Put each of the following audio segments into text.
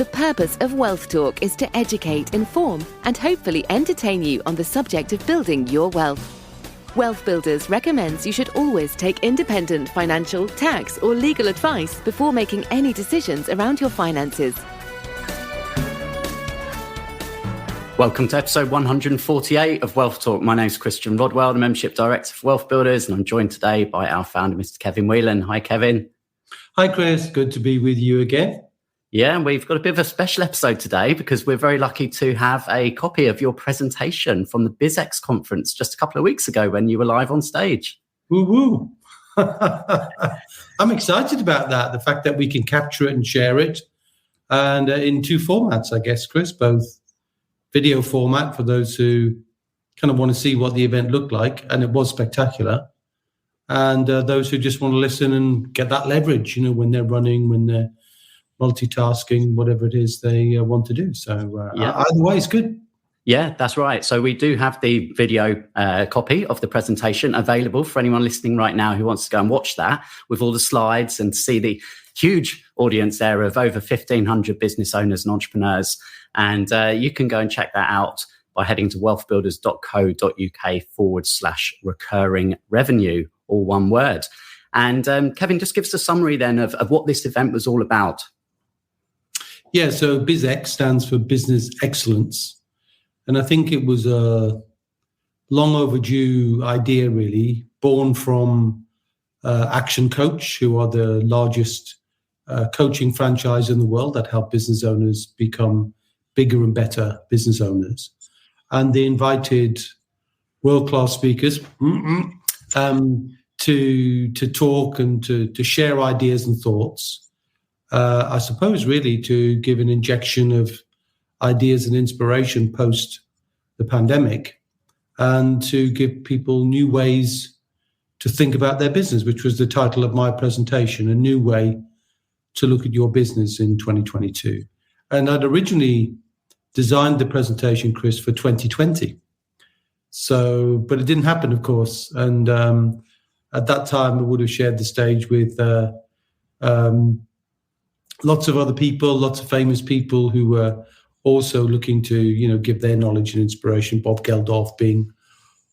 The purpose of Wealth Talk is to educate, inform, and hopefully entertain you on the subject of building your wealth. WealthBuilders recommends you should always take independent financial, tax, or legal advice before making any decisions around your finances. Welcome to episode 148 of Wealth Talk. My name is Christian Rodwell, the Membership Director for WealthBuilders, and I'm joined today by our founder, Mr. Kevin Whelan. Hi, Kevin. Hi, Chris. Good to be with you again. Yeah, and we've got a bit of a special episode today because we're very lucky to have a copy of your presentation from the BizX conference just a couple of weeks ago when you were live on stage. Woo-woo. I'm excited about that, the fact that we can capture it and share it. And in two formats, I guess, Chris, both video format for those who kind of want to see what the event looked like, and it was spectacular. And those who just want to listen and get that leverage, when they're running, when they're multitasking, whatever it is they want to do. So either way is good. Yeah, that's right. So we do have the video copy of the presentation available for anyone listening right now who wants to go and watch that with all the slides and see the huge audience there of over 1,500 business owners and entrepreneurs. And you can go and check that out by heading to wealthbuilders.co.uk/recurring revenue, all one word. And Kevin, just give us a summary then of what this event was all about. Yeah, so BizX stands for Business Excellence. And I think it was a long overdue idea, really, born from ActionCOACH, who are the largest coaching franchise in the world that help business owners become bigger and better business owners. And they invited world-class speakers to talk and to share ideas and thoughts. I suppose really to give an injection of ideas and inspiration post the pandemic, and to give people new ways to think about their business, which was the title of my presentation, a new way to look at your business in 2022. And I'd originally designed the presentation, Chris, for 2020. But it didn't happen, of course. And at that time, I would have shared the stage with lots of other people, lots of famous people who were also looking to, give their knowledge and inspiration. Bob Geldof being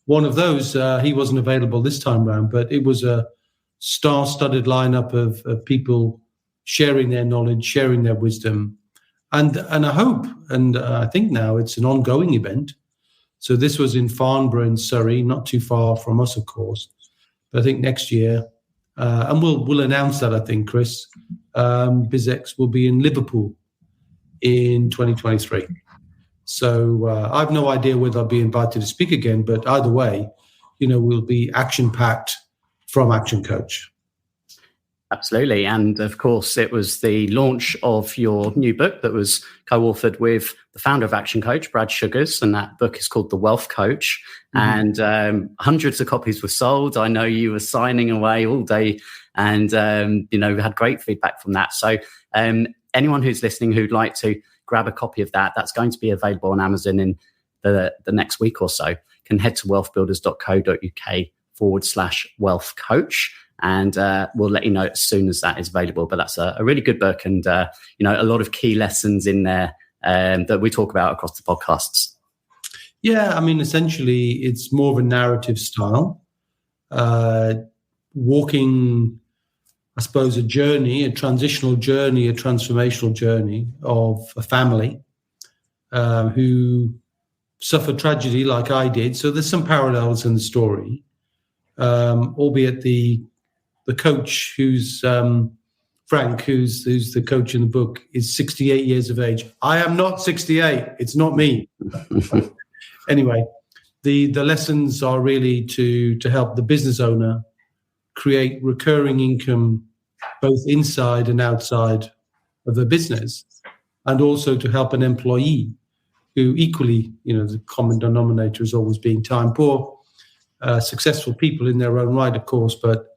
one of those. He wasn't available this time around, but it was a star-studded lineup of people sharing their knowledge, sharing their wisdom. And I hope, and I think now it's an ongoing event. So this was in Farnborough in Surrey, not too far from us, of course. But I think next year, and we'll announce that, I think, Chris, BizX will be in Liverpool in 2023. So I have no idea whether I'll be invited to speak again, but either way, we'll be action-packed from ActionCOACH. Absolutely. And of course, it was the launch of your new book that was co-authored with the founder of ActionCOACH, Brad Sugars. And that book is called The Wealth Coach. Mm-hmm. And hundreds of copies were sold. I know you were signing away all day and, we had great feedback from that. So anyone who's listening who'd like to grab a copy of that, that's going to be available on Amazon in the next week or so, can head to wealthbuilders.co.uk/wealthcoach. And we'll let you know as soon as that is available. But that's a really good book and, a lot of key lessons in there that we talk about across the podcasts. Yeah, I mean, essentially, it's more of a narrative style, walking, I suppose, a journey, a transitional journey, a transformational journey of a family who suffered tragedy like I did. So there's some parallels in the story, albeit the coach who's Frank, who's the coach in the book, is 68 years of age. I am not 68. It's not me. Anyway, the lessons are really to help the business owner create recurring income both inside and outside of the business, and also to help an employee who equally, the common denominator is always being time poor, successful people in their own right, of course, but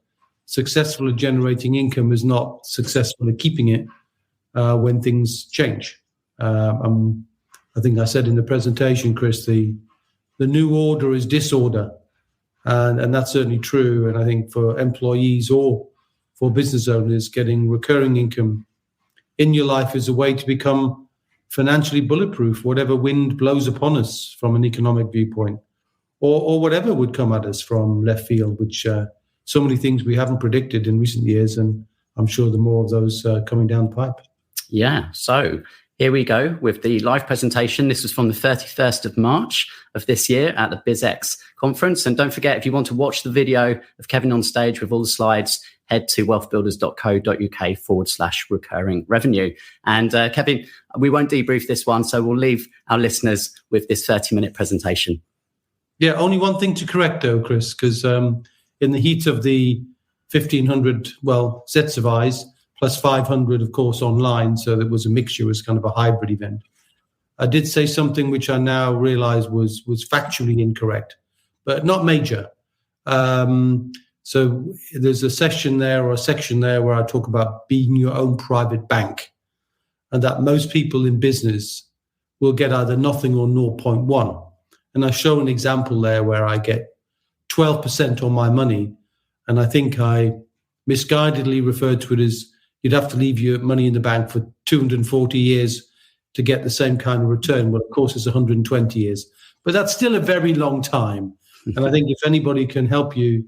successful at generating income is not successful at keeping it when things change. I think I said in the presentation, Chris, the new order is disorder. And that's certainly true. And I think for employees or for business owners, getting recurring income in your life as a way to become financially bulletproof, whatever wind blows upon us from an economic viewpoint, or whatever would come at us from left field, which so many things we haven't predicted in recent years, and I'm sure there are more of those coming down the pipe. Yeah, so here we go with the live presentation. This was from the 31st of March of this year at the BizX conference. And don't forget, if you want to watch the video of Kevin on stage with all the slides, head to wealthbuilders.co.uk/recurring revenue. And Kevin, we won't debrief this one, so we'll leave our listeners with this 30-minute presentation. Yeah, only one thing to correct though, Chris, because in the heat of the 1,500, sets of eyes, plus 500, of course, online, so there was a mixture, was kind of a hybrid event. I did say something which I now realize was factually incorrect, but not major. So there's a section there where I talk about being your own private bank, and that most people in business will get either nothing or 0.1. And I show an example there where I get 12% on my money, and I think I misguidedly referred to it as you'd have to leave your money in the bank for 240 years to get the same kind of return. Well, of course, it's 120 years, but that's still a very long time. And I think if anybody can help you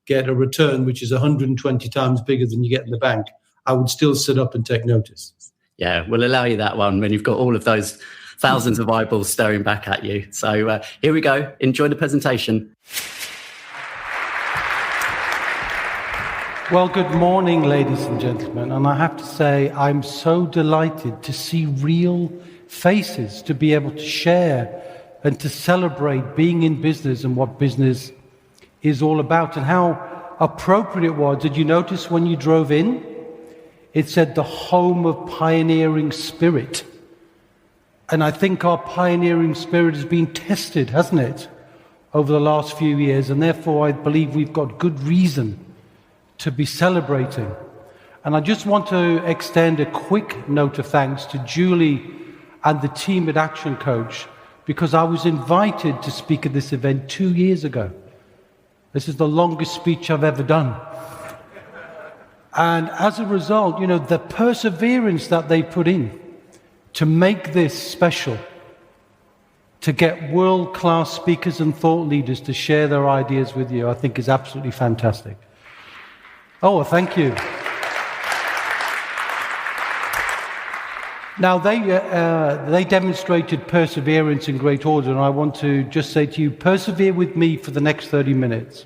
get a return which is 120 times bigger than you get in the bank, I would still sit up and take notice. Yeah, we'll allow you that one when you've got all of those thousands of eyeballs staring back at you. So here we go. Enjoy the presentation. Well, good morning, ladies and gentlemen. And I have to say, I'm so delighted to see real faces, to be able to share and to celebrate being in business and what business is all about, and how appropriate it was. Did you notice when you drove in? It said the home of pioneering spirit. And I think our pioneering spirit has been tested, hasn't it, over the last few years. And therefore, I believe we've got good reason to be celebrating. And I just want to extend a quick note of thanks to Julie and the team at ActionCOACH, because I was invited to speak at this event 2 years ago. This is the longest speech I've ever done. And as a result, the perseverance that they put in to make this special, to get world-class speakers and thought leaders to share their ideas with you, I think is absolutely fantastic. Oh, thank you. Now, they demonstrated perseverance in great order, and I want to just say to you, persevere with me for the next 30 minutes.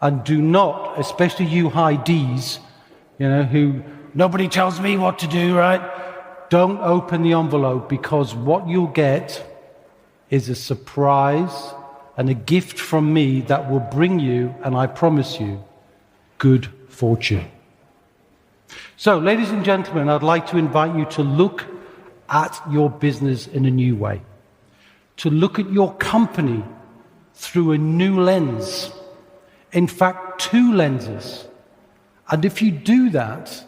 And do not, especially you high Ds, who nobody tells me what to do, right? Don't open the envelope, because what you'll get is a surprise and a gift from me that will bring you, and I promise you, good fortune. So, ladies and gentlemen, I'd like to invite you to look at your business in a new way, to look at your company through a new lens. In fact, two lenses. And if you do that,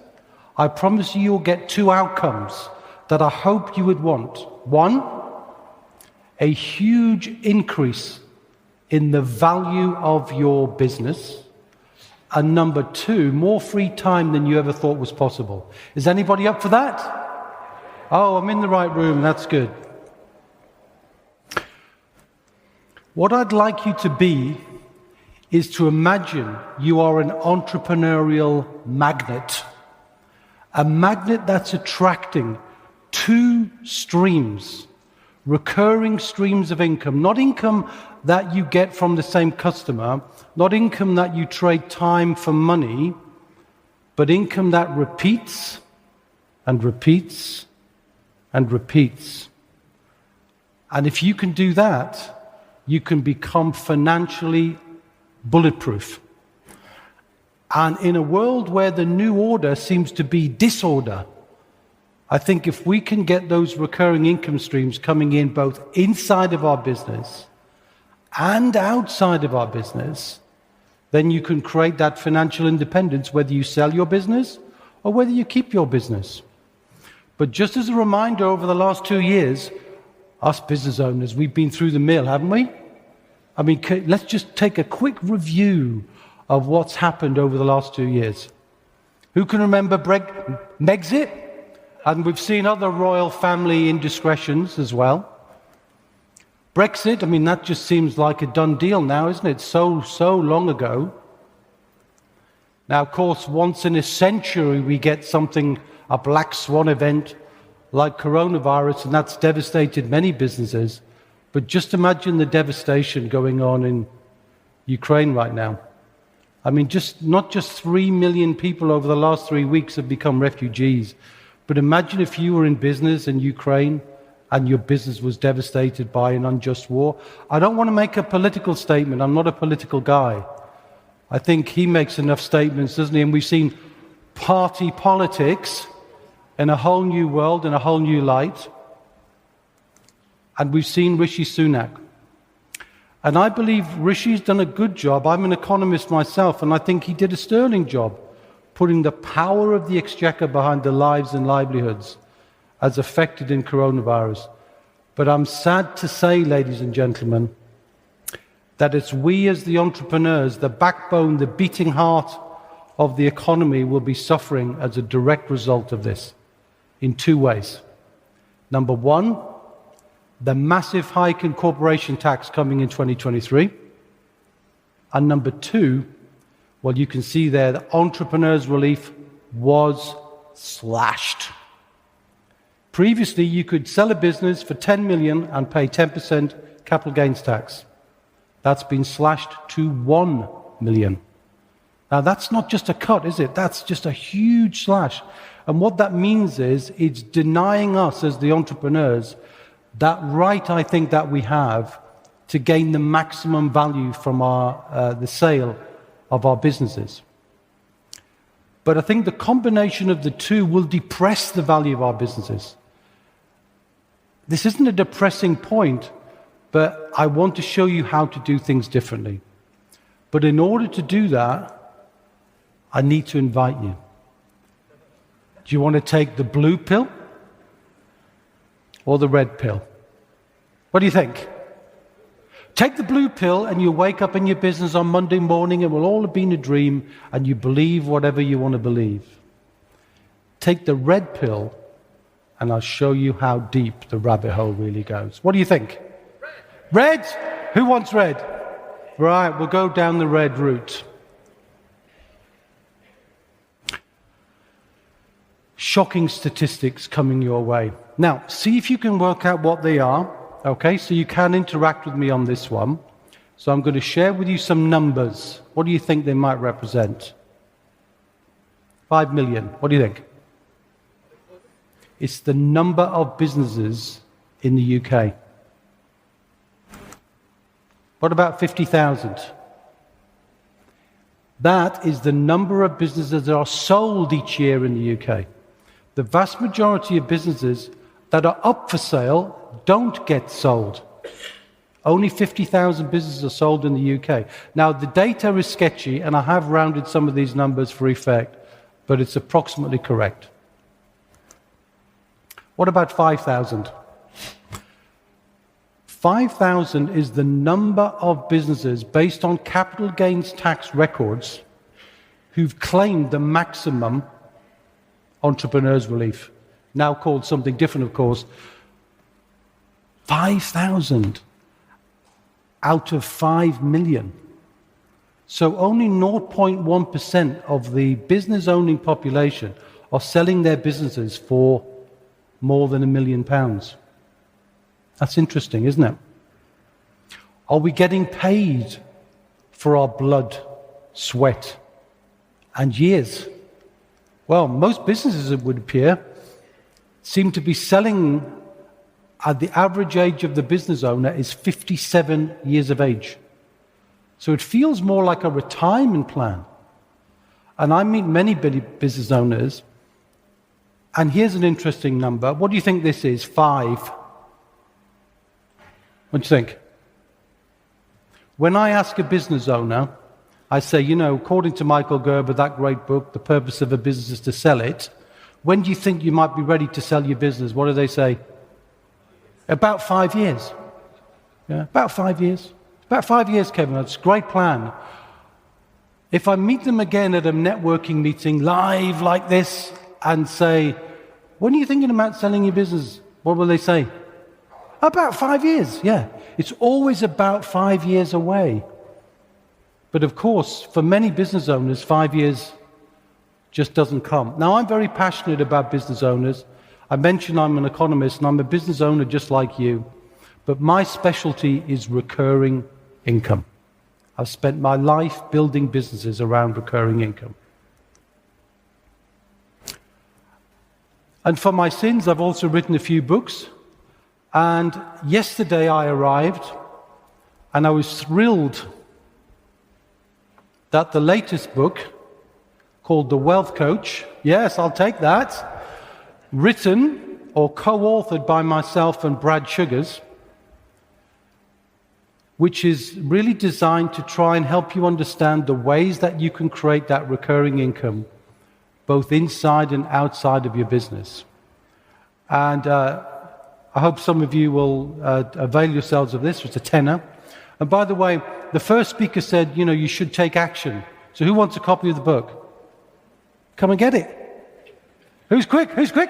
I promise you'll get two outcomes that I hope you would want. One, a huge increase in the value of your business. And number two, more free time than you ever thought was possible. Is anybody up for that? Oh, I'm in the right room. That's good. What I'd like you to be is to imagine you are an entrepreneurial magnet. A magnet that's attracting two streams, recurring streams of income, not income that you get from the same customer, not income that you trade time for money, but income that repeats and repeats and repeats. And if you can do that, you can become financially bulletproof. And in a world where the new order seems to be disorder, I think if we can get those recurring income streams coming in both inside of our business and outside of our business, then you can create that financial independence, whether you sell your business or whether you keep your business. But just as a reminder, over the last 2 years, us business owners, we've been through the mill, haven't we? I mean, let's just take a quick review of what's happened over the last 2 years. Who can remember Brexit? And we've seen other royal family indiscretions as well. Brexit, I mean, that just seems like a done deal now, isn't it? So long ago. Now, of course, once in a century we get something, a black swan event like coronavirus, and that's devastated many businesses. But just imagine the devastation going on in Ukraine right now. I mean, not just 3 million people over the last 3 weeks have become refugees, but imagine if you were in business in Ukraine and your business was devastated by an unjust war. I don't want to make a political statement. I'm not a political guy. I think he makes enough statements, doesn't he? And we've seen party politics in a whole new world, in a whole new light. And we've seen Rishi Sunak. And I believe Rishi's done a good job. I'm an economist myself, and I think he did a sterling job putting the power of the exchequer behind the lives and livelihoods as affected in coronavirus. But I'm sad to say, ladies and gentlemen, that it's we as the entrepreneurs, the backbone, the beating heart of the economy will be suffering as a direct result of this in two ways. Number one, the massive hike in corporation tax coming in 2023. And number two, well, you can see there that entrepreneurs' relief was slashed. Previously, you could sell a business for 10 million and pay 10% capital gains tax. That's been slashed to 1 million. Now, that's not just a cut, is it? That's just a huge slash. And what that means is it's denying us as the entrepreneurs that right, I think, that we have to gain the maximum value from the sale of our businesses. But I think the combination of the two will depress the value of our businesses. This isn't a depressing point, but I want to show you how to do things differently. But in order to do that, I need to invite you. Do you want to take the blue pill or the red pill? What do you think? Take the blue pill and you wake up in your business on Monday morning, it will all have been a dream, and you believe whatever you want to believe. Take the red pill and I'll show you how deep the rabbit hole really goes. What do you think? Red? Who wants red? Right, we'll go down the red route. Shocking statistics coming your way. Now, see if you can work out what they are. Okay, so you can interact with me on this one. So I'm going to share with you some numbers. What do you think they might represent? 5 million. What do you think? It's the number of businesses in the UK. What about 50,000? That is the number of businesses that are sold each year in the UK. The vast majority of businesses that are up for sale don't get sold. Only 50,000 businesses are sold in the UK. Now, the data is sketchy, and I have rounded some of these numbers for effect, but it's approximately correct. What about 5,000? 5,000 is the number of businesses based on capital gains tax records who've claimed the maximum entrepreneurs' relief, now called something different, of course. 5,000 out of 5 million. So only 0.1% of the business-owning population are selling their businesses for more than £1 million. That's interesting, isn't it? Are we getting paid for our blood, sweat, and years? Well, most businesses, it would appear, seem to be selling at the average age of the business owner is 57 years of age. So it feels more like a retirement plan. And I meet many business owners, and here's an interesting number. What do you think this is? 5. What do you think? When I ask a business owner, I say, you know, according to Michael Gerber, that great book, The Purpose of a Business is to Sell It, when do you think you might be ready to sell your business? What do they say? About 5 years. Yeah, about 5 years. About 5 years, Kevin. That's a great plan. If I meet them again at a networking meeting live like this and say, when are you thinking about selling your business? What will they say? About 5 years, yeah. It's always about 5 years away. But of course, for many business owners, 5 years just doesn't come. Now, I'm very passionate about business owners. I mentioned I'm an economist, and I'm a business owner just like you. But my specialty is recurring income. I've spent my life building businesses around recurring income. And for my sins, I've also written a few books. And yesterday I arrived, and I was thrilled that the latest book, called The Wealth Coach, yes, I'll take that, written or co-authored by myself and Brad Sugars, which is really designed to try and help you understand the ways that you can create that recurring income, both inside and outside of your business. And I hope some of you will avail yourselves of this. It's a tenner. And by the way, the first speaker said, you know, you should take action. So who wants a copy of the book? Come and get it. Who's quick? Who's quick?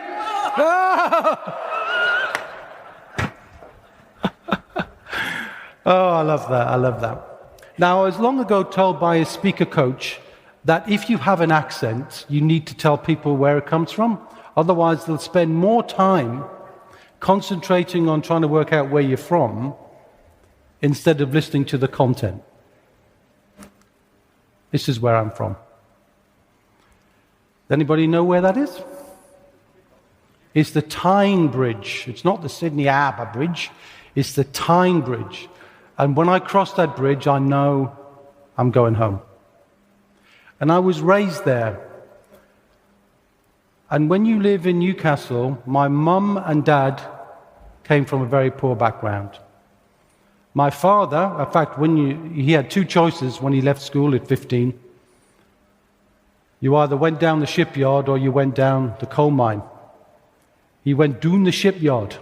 Oh, I love that. I love that. Now, I was long ago told by a speaker coach that if you have an accent, you need to tell people where it comes from. Otherwise, they'll spend more time concentrating on trying to work out where you're from instead of listening to the content. This is where I'm from. Anybody know where that is? It's the Tyne Bridge. It's not the Sydney Harbour Bridge. It's the Tyne Bridge. And when I cross that bridge, I know I'm going home. And I was raised there. And when you live in Newcastle, my mum and dad came from a very poor background. My father, in fact, he had two choices when he left school at 15. You either went down the shipyard or you went down the coal mine. He went down the shipyard.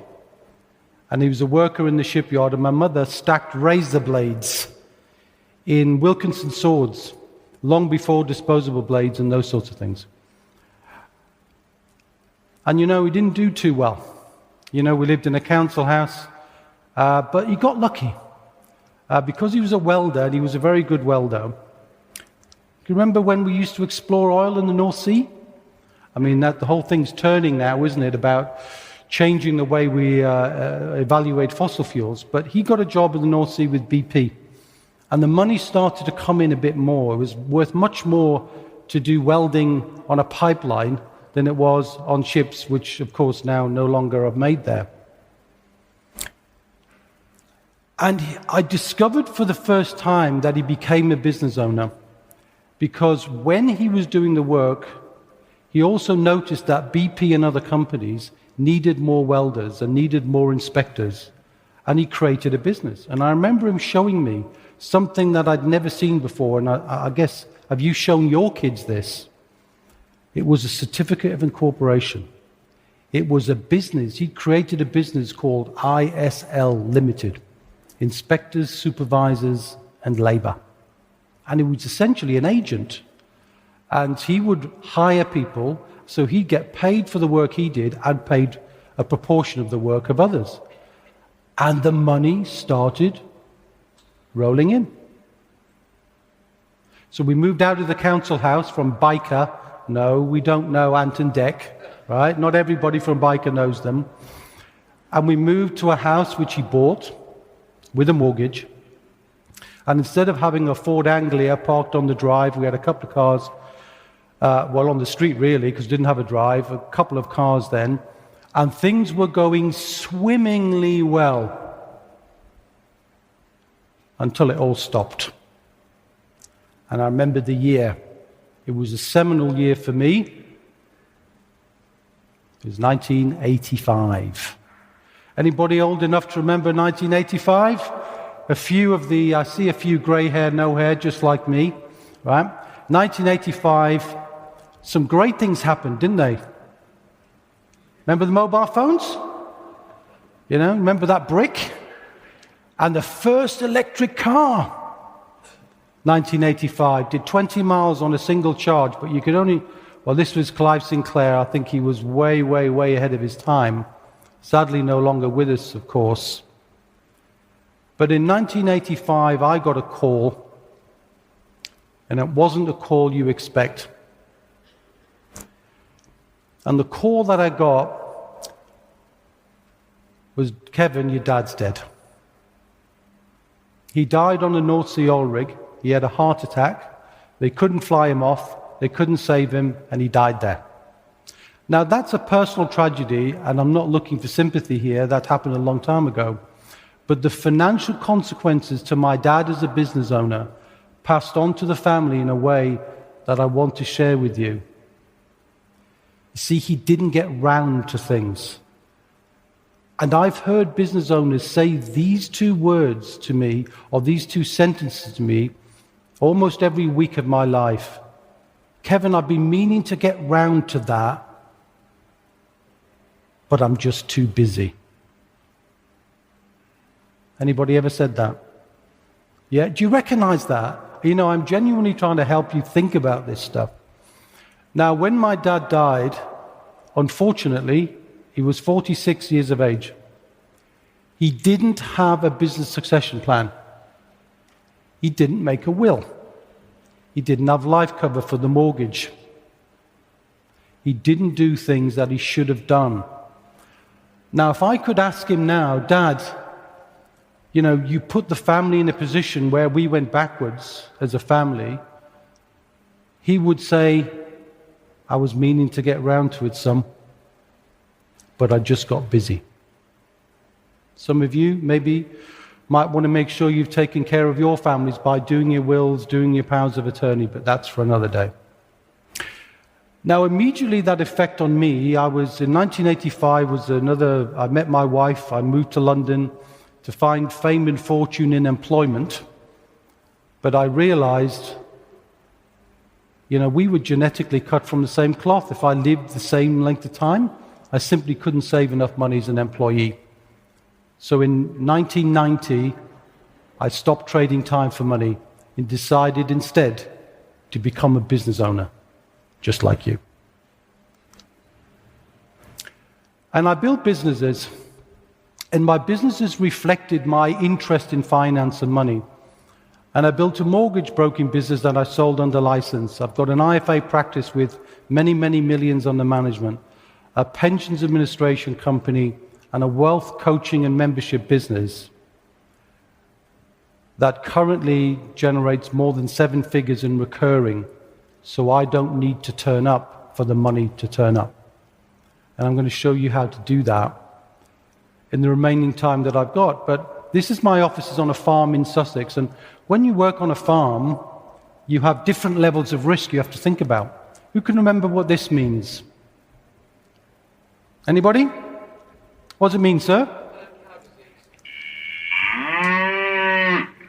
And he was a worker in the shipyard, and my mother stacked razor blades in Wilkinson swords long before disposable blades and those sorts of things. And you know, he didn't do too well. You know, we lived in a council house, but he got lucky. Because he was a welder, and he was a very good welder. Do you remember when we used to explore oil in the North Sea? I mean, the whole thing's turning now, isn't it, about changing the way we evaluate fossil fuels. But he got a job in the North Sea with BP. And the money started to come in a bit more. It was worth much more to do welding on a pipeline than it was on ships, which, of course, now no longer are made there. And I discovered for the first time that he became a business owner, because when he was doing the work, he also noticed that BP and other companies needed more welders and needed more inspectors, and he created a business. And I remember him showing me something that I'd never seen before, and I guess, have you shown your kids this? It was a certificate of incorporation. It was a business. He created a business called ISL Limited, Inspectors, Supervisors, and Labour. And it was essentially an agent. And he would hire people, so he'd get paid for the work he did and paid a proportion of the work of others. And the money started rolling in. So we moved out of the council house from Biker. No, we don't know Ant and Dec, right? Not everybody from Biker knows them. And we moved to a house which he bought with a mortgage. And instead of having a Ford Anglia parked on the drive, we had a couple of cars, on the street really, because we didn't have a drive, a couple of cars then. And things were going swimmingly well until it all stopped. And I remember the year. It was a seminal year for me. It was 1985. Anybody old enough to remember 1985? I see a few grey hair, no hair, just like me, right? 1985, some great things happened, didn't they? Remember the mobile phones? You know, remember that brick? And the first electric car. 1985, did 20 miles on a single charge, but you could only Well, this was Clive Sinclair. I think he was way, way, way ahead of his time. Sadly, no longer with us, of course. But in 1985, I got a call, and it wasn't a call you expect. And the call that I got was, Kevin, your dad's dead. He died on the North Sea oil rig. He had a heart attack. They couldn't fly him off. They couldn't save him, and he died there. Now, that's a personal tragedy, and I'm not looking for sympathy here. That happened a long time ago. But the financial consequences to my dad as a business owner passed on to the family in a way that I want to share with you. You see, he didn't get round to things. And I've heard business owners say these two words to me, or these two sentences to me, almost every week of my life. Kevin, I've been meaning to get round to that, but I'm just too busy. Anybody ever said that? Yeah? Do you recognize that? You know, I'm genuinely trying to help you think about this stuff. Now, when my dad died, unfortunately, he was 46 years of age. He didn't have a business succession plan. He didn't make a will. He didn't have life cover for the mortgage. He didn't do things that he should have done. Now, if I could ask him now, Dad, you know, you put the family in a position where we went backwards as a family, he would say, I was meaning to get round to it some, but I just got busy. Some of you maybe might want to make sure you've taken care of your families by doing your wills, doing your powers of attorney, but that's for another day. Now, immediately that effect on me, in 1985 I met my wife, I moved to London to find fame and fortune in employment, but I realized, you know, we were genetically cut from the same cloth. If I lived the same length of time, I simply couldn't save enough money as an employee. So in 1990, I stopped trading time for money and decided instead to become a business owner, just like you. And I built businesses, and my businesses reflected my interest in finance and money. And I built a mortgage broking business that I sold under license. I've got an IFA practice with many, many millions under management, a pensions administration company, and a wealth coaching and membership business that currently generates more than 7 figures in recurring, so I don't need to turn up for the money to turn up. And I'm going to show you how to do that in the remaining time that I've got. But this is my office is on a farm in Sussex, and when you work on a farm, you have different levels of risk you have to think about. Who can remember what this means? Anybody? What does it mean, sir?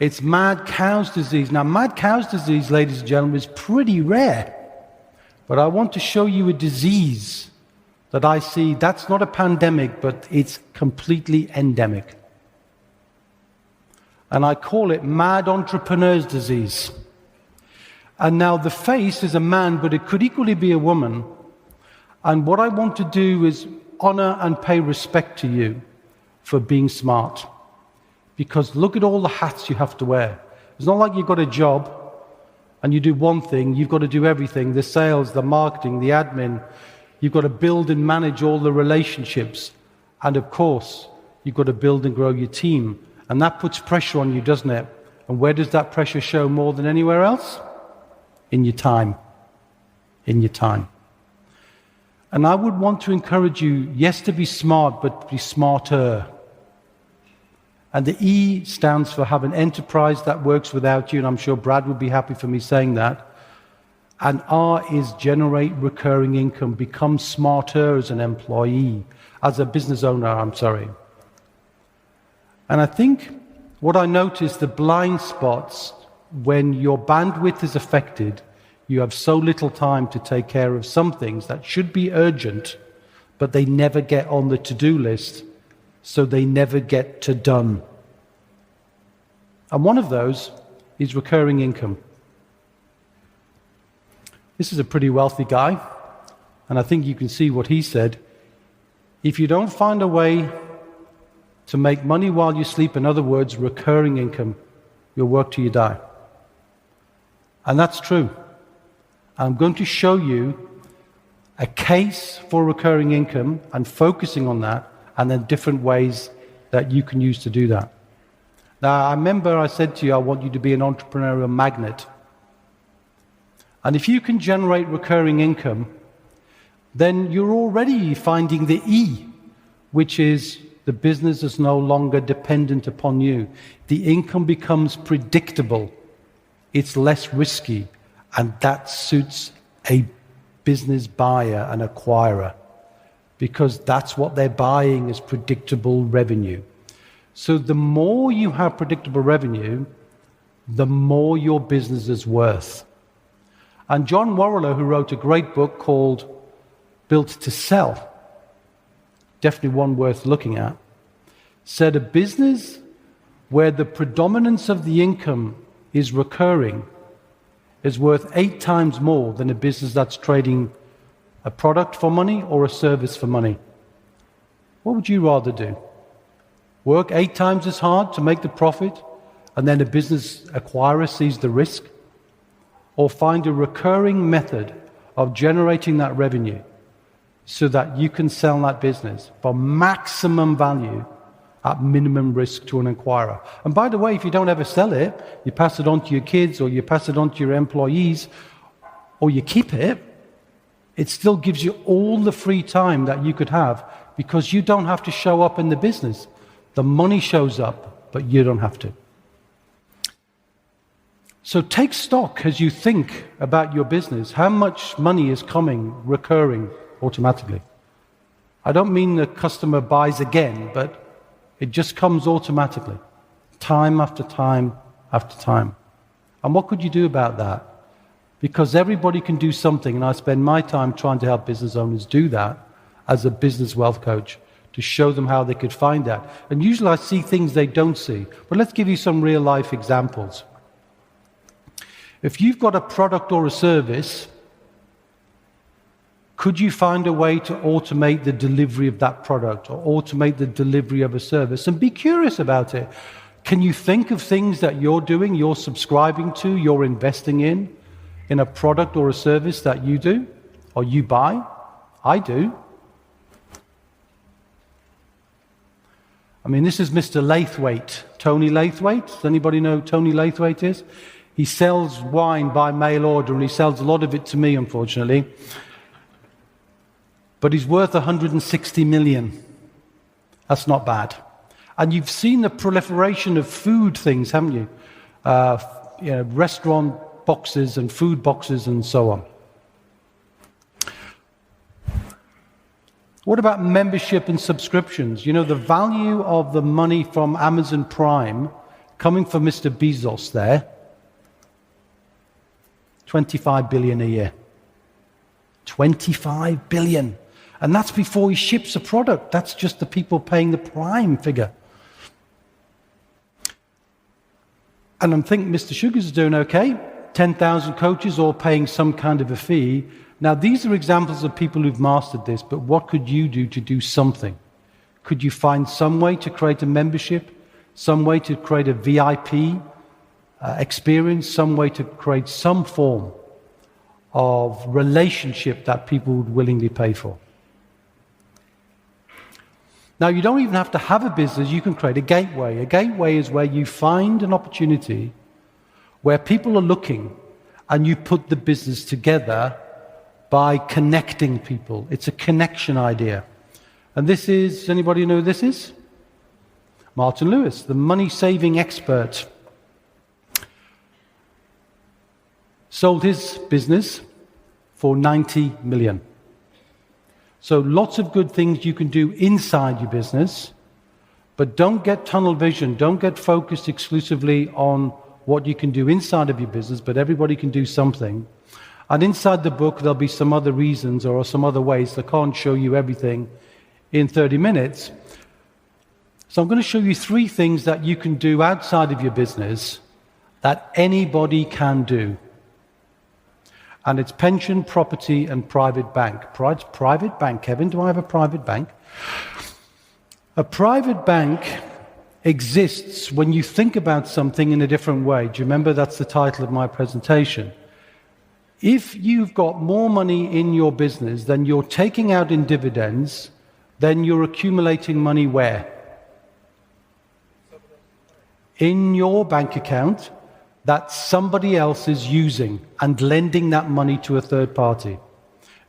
It's mad cow's disease. Now, mad cow's disease, ladies and gentlemen, is pretty rare. But I want to show you a disease that I see. That's not a pandemic, but it's completely endemic. And I call it mad entrepreneur's disease. And now the face is a man, but it could equally be a woman. And what I want to do is honor and pay respect to you for being smart. Because look at all the hats you have to wear. It's not like you've got a job and you do one thing, you've got to do everything, the sales, the marketing, the admin. You've got to build and manage all the relationships. And of course, you've got to build and grow your team. And that puts pressure on you, doesn't it? And where does that pressure show more than anywhere else? In your time. In your time. And I would want to encourage you, yes, to be smart, but be smarter. And the E stands for have an enterprise that works without you, and I'm sure Brad would be happy for me saying that. And R is generate recurring income, become smarter as an employee, as a business owner, And I think what I notice, the blind spots, when your bandwidth is affected, you have so little time to take care of some things that should be urgent, but they never get on the to-do list, so they never get to done. And one of those is recurring income. This is a pretty wealthy guy. and I think you can see what he said, if you don't find a way to make money while you sleep, in other words, recurring income, you'll work till you die. And that's true. I'm going to show you a case for recurring income and focusing on that, and then different ways that you can use to do that. Now, I remember I said to you, I want you to be an entrepreneurial magnet. And if you can generate recurring income, then you're already finding the E, which is the business is no longer dependent upon you. The income becomes predictable. It's less risky, and that suits a business buyer and acquirer, because that's what they're buying is predictable revenue. So the more you have predictable revenue, the more your business is worth. And John Warriller, who wrote a great book called Built to Sell, definitely one worth looking at, said a business where the predominance of the income is recurring is worth 8 times more than a business that's trading a product for money or a service for money. What would you rather do? Work 8 times as hard to make the profit, and then a business acquirer sees the risk? Or find a recurring method of generating that revenue so that you can sell that business for maximum value at minimum risk to an acquirer? And by the way, if you don't ever sell it, you pass it on to your kids, or you pass it on to your employees, or you keep it, it still gives you all the free time that you could have, because you don't have to show up in the business. The money shows up, but you don't have to. So take stock as you think about your business. How much money is coming, recurring, automatically? I don't mean the customer buys again, but it just comes automatically, time after time after time. And what could you do about that? Because everybody can do something, and I spend my time trying to help business owners do that as a business wealth coach, to show them how they could find that. And usually I see things they don't see. But let's give you some real life examples. If you've got a product or a service, could you find a way to automate the delivery of that product, or automate the delivery of a service? And be curious about it. Can you think of things that you're doing, you're subscribing to, you're investing in a product or a service that you do or you buy? I do. I mean, this is Mr. Laithwaite, Tony Laithwaite. Does anybody know who Tony Laithwaite is? He sells wine by mail order, and he sells a lot of it to me, unfortunately. But he's worth 160 million. That's not bad. And you've seen the proliferation of food things, haven't you? Restaurant boxes and food boxes and so on. What about membership and subscriptions? You know, the value of the money from Amazon Prime coming from Mr. Bezos there, 25 billion a year. 25 billion. And that's before he ships a product. That's just the people paying the Prime figure. And I'm thinking Mr. Sugars is doing okay. 10,000 coaches all paying some kind of a fee. Now, these are examples of people who've mastered this, but what could you do to do something? Could you find some way to create a membership, some way to create a VIP experience, some way to create some form of relationship that people would willingly pay for? Now, you don't even have to have a business. You can create a gateway. A gateway is where you find an opportunity where people are looking, and you put the business together by connecting people. It's a connection idea. And this is, does anybody know who this is? Martin Lewis, the money-saving expert. Sold his business for 90 million. So lots of good things you can do inside your business, but don't get tunnel vision. Don't get focused exclusively on what you can do inside of your business, but everybody can do something. And inside the book, there'll be some other reasons or some other ways. I can't show you everything in 30 minutes. So I'm going to show you 3 things that you can do outside of your business that anybody can do. And it's pension, property, and private bank. Private bank, Kevin, do I have a private bank? A private bank exists when you think about something in a different way. Do you remember that's the title of my presentation? If you've got more money in your business than you're taking out in dividends, then you're accumulating money where? In your bank account that somebody else is using and lending that money to a third party.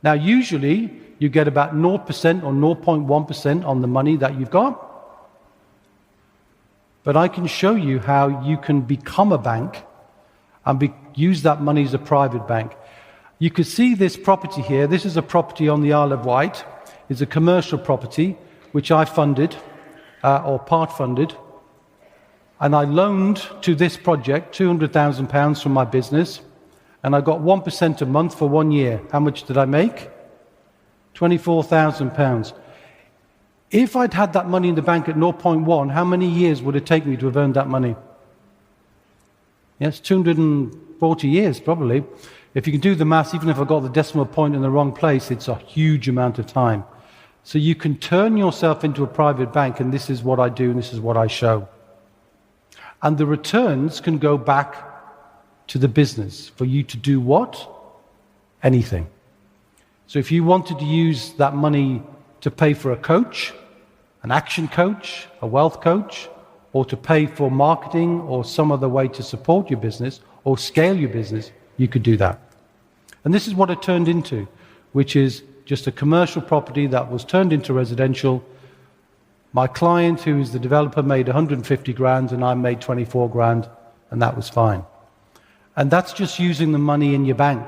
Now, usually you get about 0% or 0.1% on the money that you've got. But I can show you how you can become a bank and use that money as a private bank. You can see this property here. This is a property on the Isle of Wight. It's a commercial property which I funded or part funded. And I loaned to this project £200,000 from my business. And I got 1% a month for 1 year. How much did I make? £24,000. If I'd had that money in the bank at 0.1, how many years would it take me to have earned that money? Yes, 240 years probably. If you can do the maths, even if I got the decimal point in the wrong place, it's a huge amount of time. So you can turn yourself into a private bank, and this is what I do, and this is what I show. And the returns can go back to the business for you to do what? Anything. So if you wanted to use that money to pay for a coach, an action coach, a wealth coach, or to pay for marketing or some other way to support your business or scale your business, you could do that. And this is what it turned into, which is just a commercial property that was turned into residential. My client, who is the developer, made 150 grand and I made 24 grand, and that was fine. And that's just using the money in your bank.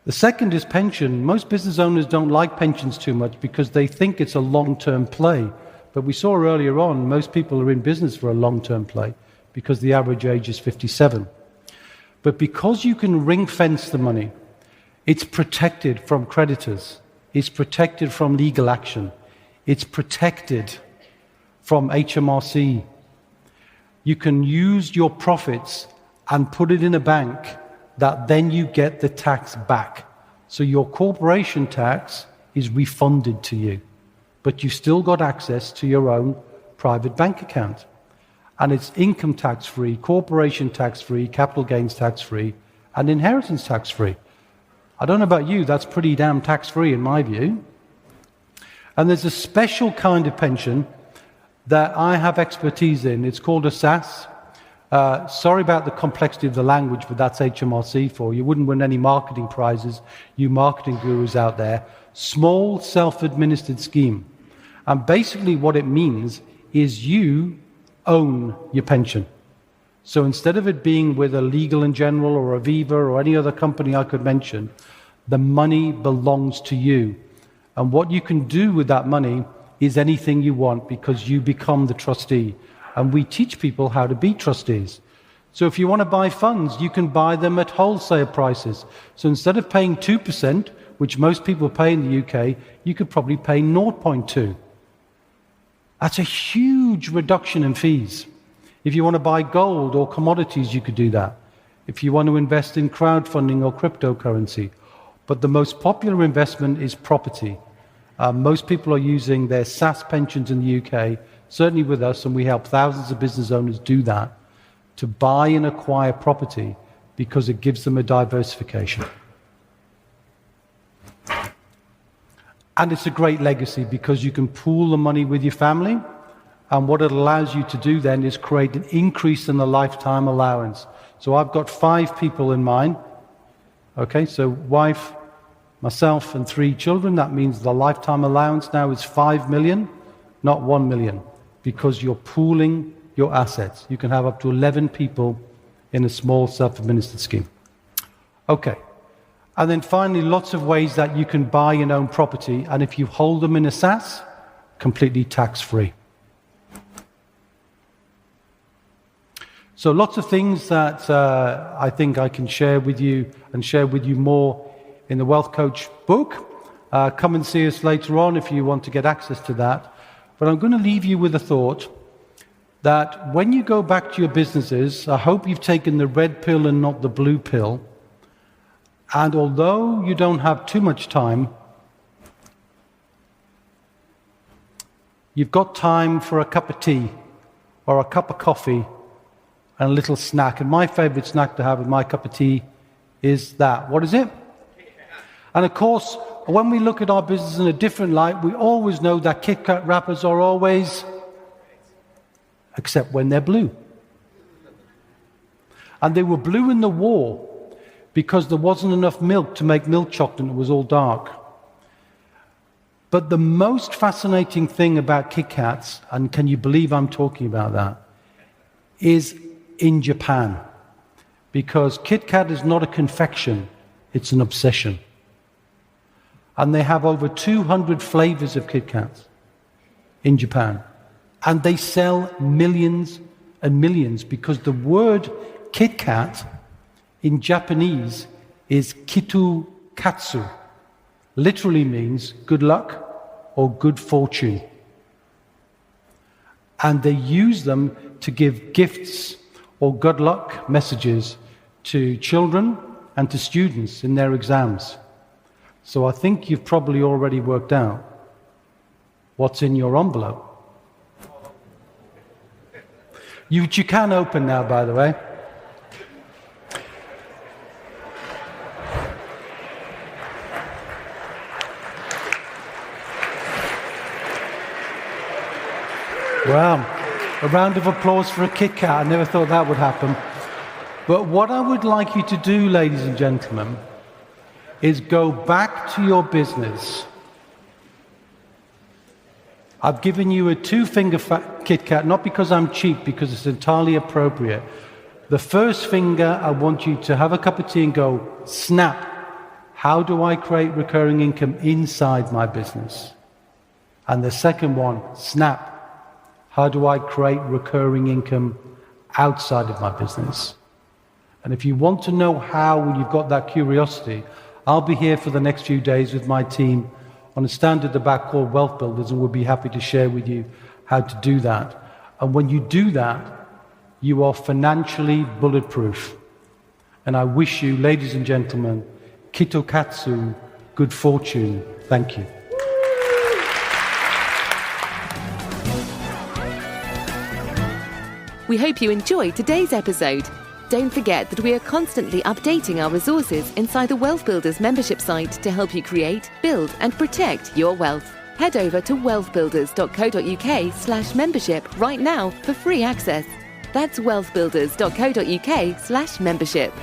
The second is pension. Most business owners don't like pensions too much because they think it's a long-term play. But we saw earlier on, most people are in business for a long-term play because the average age is 57. But because you can ring-fence the money, it's protected from creditors. It's protected from legal action. It's protected from HMRC. You can use your profits and put it in a bank that then you get the tax back. So your corporation tax is refunded to you, but you still got access to your own private bank account. And it's income tax-free, corporation tax-free, capital gains tax-free, and inheritance tax-free. I don't know about you, that's pretty damn tax-free in my view. And there's a special kind of pension that I have expertise in. It's called a SSAS. Sorry about the complexity of the language, but that's HMRC for you. Wouldn't win any marketing prizes, you marketing gurus out there. Small self-administered scheme. And basically what it means is you own your pension. So instead of it being with a Legal and General or Aviva or any other company I could mention, the money belongs to you. And what you can do with that money is anything you want because you become the trustee. And we teach people how to be trustees. So if you want to buy funds, you can buy them at wholesale prices. So instead of paying 2%, which most people pay in the UK, you could probably pay 0.2. That's a huge reduction in fees. If you want to buy gold or commodities, you could do that. If you want to invest in crowdfunding or cryptocurrency. But the most popular investment is property. Most people are using their SSAS pensions in the UK, certainly with us, and we help thousands of business owners do that, to buy and acquire property because it gives them a diversification. And it's a great legacy because you can pool the money with your family, and what it allows you to do then is create an increase in the lifetime allowance. So I've got 5 people in mind. Okay, so wife, myself, and 3 children. That means the lifetime allowance now is 5 million, not 1 million, because you're pooling your assets. You can have up to 11 people in a small self-administered scheme. Okay. And then finally, lots of ways that you can buy and own property, and if you hold them in a SSAS, completely tax-free. So lots of things that I think I can share with you and share with you more in the Wealth Coach book. Come and see us later on if you want to get access to that. But I'm going to leave you with a thought that when you go back to your businesses, I hope you've taken the red pill and not the blue pill, And although you don't have too much time, you've got time for a cup of tea or a cup of coffee and a little snack. And my favorite snack to have with my cup of tea is that. What is it? And of course, when we look at our business in a different light, we always know that Kit Kat wrappers are always, except when they're blue. And they were blue in the war because there wasn't enough milk to make milk chocolate and it was all dark. But the most fascinating thing about Kit Kats, and can you believe I'm talking about that, is in Japan. Because Kit Kat is not a confection, it's an obsession. And they have over 200 flavors of Kit Kats in Japan. And they sell millions and millions because the word Kit Kat in Japanese is kitu katsu. Literally means good luck or good fortune. And they use them to give gifts or good luck messages to children and to students in their exams. So I think you've probably already worked out what's in your envelope. You can open now, by the way. Wow, a round of applause for a Kit Kat. I never thought that would happen. But what I would like you to do, ladies and gentlemen, is go back to your business. I've given you a two-finger Kit Kat, not because I'm cheap, because it's entirely appropriate. The first finger, I want you to have a cup of tea and go, snap. How do I create recurring income inside my business? And the second one, snap. How do I create recurring income outside of my business? And if you want to know how, when you've got that curiosity, I'll be here for the next few days with my team on a stand at the back called WealthBuilders, and we'll be happy to share with you how to do that. And when you do that, you are financially bulletproof. And I wish you, ladies and gentlemen, kitokatsu, good fortune. Thank you. We hope you enjoyed today's episode. Don't forget that we are constantly updating our resources inside the WealthBuilders membership site to help you create, build, and protect your wealth. Head over to wealthbuilders.co.uk/membership right now for free access. That's wealthbuilders.co.uk/membership.